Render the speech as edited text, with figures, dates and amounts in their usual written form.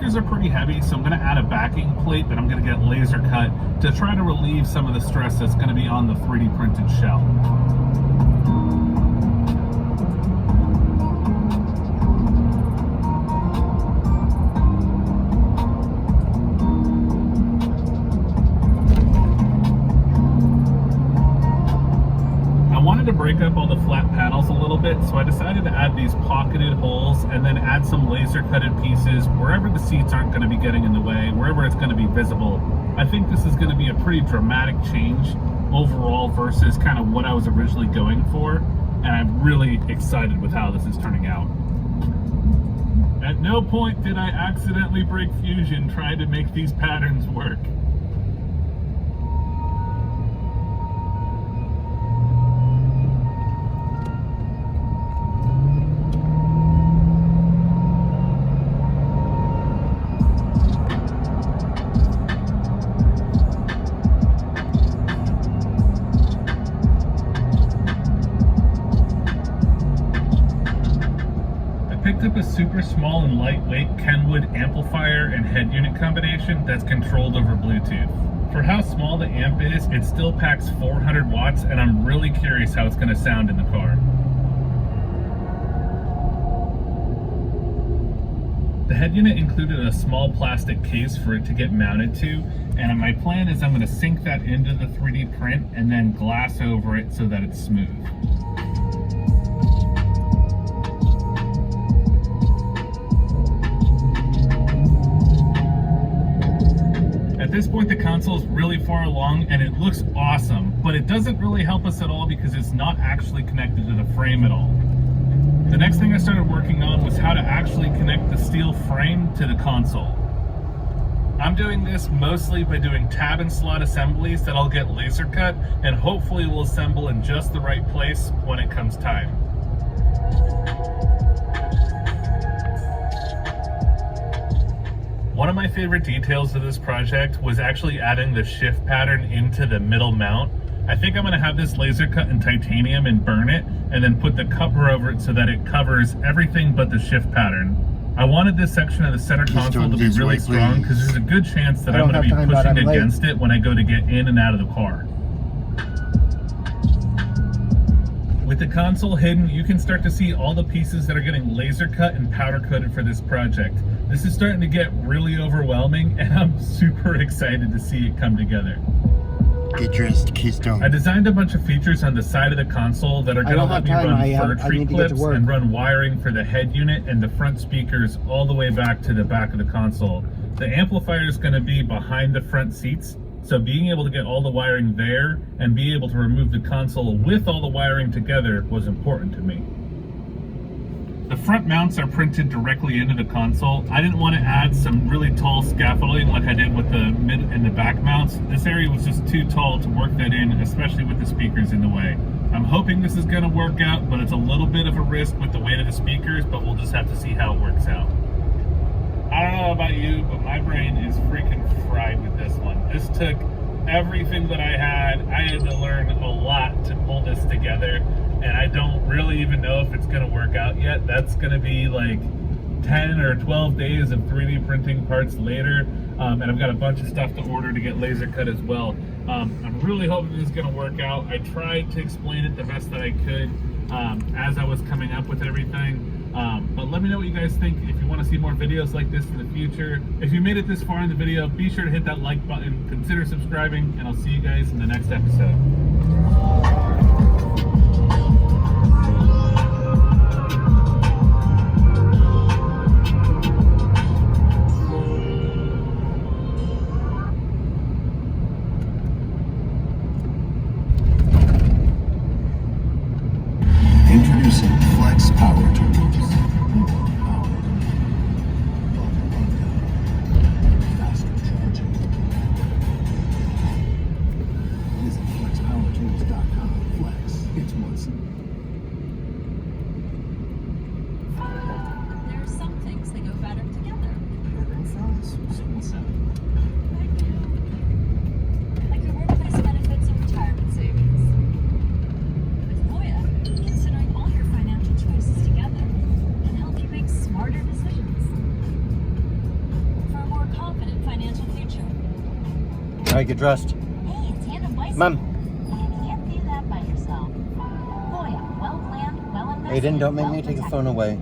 speakers are pretty heavy, so I'm going to add a backing plate that I'm going to get laser cut to try to relieve some of the stress that's going to be on the 3D printed shell. To break up all the flat panels a little bit, so I decided to add these pocketed holes and then add some laser cutted pieces wherever the seats aren't going to be getting in the way, wherever it's going to be visible. I think this is going to be a pretty dramatic change overall versus kind of what I was originally going for, and I'm really excited with how this is turning out. At no point did I accidentally break Fusion trying to make these patterns work. Up a super small and lightweight Kenwood amplifier and head unit combination that's controlled over Bluetooth. For how small the amp is, it still packs 400 watts, and I'm really curious how it's going to sound in the car. The head unit included a small plastic case for it to get mounted to, and my plan is I'm going to sink that into the 3D print and then glass over it so that it's smooth. At this point, the console is really far along and it looks awesome, but it doesn't really help us at all because it's not actually connected to the frame at all. The next thing I started working on was how to actually connect the steel frame to the console. I'm doing this mostly by doing tab and slot assemblies that I'll get laser cut and hopefully will assemble in just the right place when it comes time. One of my favorite details of this project was actually adding the shift pattern into the middle mount. I think I'm going to have this laser cut in titanium and burn it, and then put the cover over it so that it covers everything but the shift pattern. I wanted this section of the center console to be really strong because there's a good chance that I'm going to be pushing against it when I go to get in and out of the car. With the console hidden, you can start to see all the pieces that are getting laser cut and powder coated for this project. This is starting to get really overwhelming, and I'm super excited to see it come together. Get dressed, Keystone. I designed a bunch of features on the side of the console that are going to let me run fur tree clips and run wiring for the head unit and the front speakers all the way back to the back of the console. The amplifier is going to be behind the front seats, so being able to get all the wiring there and be able to remove the console with all the wiring together was important to me. The front mounts are printed directly into the console. I didn't want to add some really tall scaffolding like I did with the mid and the back mounts. This area was just too tall to work that in, especially with the speakers in the way. I'm hoping this is going to work out, but it's a little bit of a risk with the weight of the speakers, but we'll just have to see how it works out. I don't know about you, but my brain is freaking fried with this one. This took everything that I had to learn a lot to pull this together, and I don't really even know if it's going to work out yet. That's going to be like 10 or 12 days of 3D printing parts later, and I've got a bunch of stuff to order to get laser cut as well. I'm really hoping this is going to work out. I tried to explain it the best that I could as I was coming up with everything. But let me know what you guys think. If you want to see more videos like this in the future, if you made it this far in the video, be sure to hit that like button, consider subscribing, and I'll see you guys in the next episode. Introducing Flex Power Tools. Faster charging. Visit flexpower.com. Alright, get dressed. Hey, it's Tandem Bicycle. Mom. You can't do that by yourself. Voya, well planned, well invested. Aiden, don't make well me take the protected. phone away.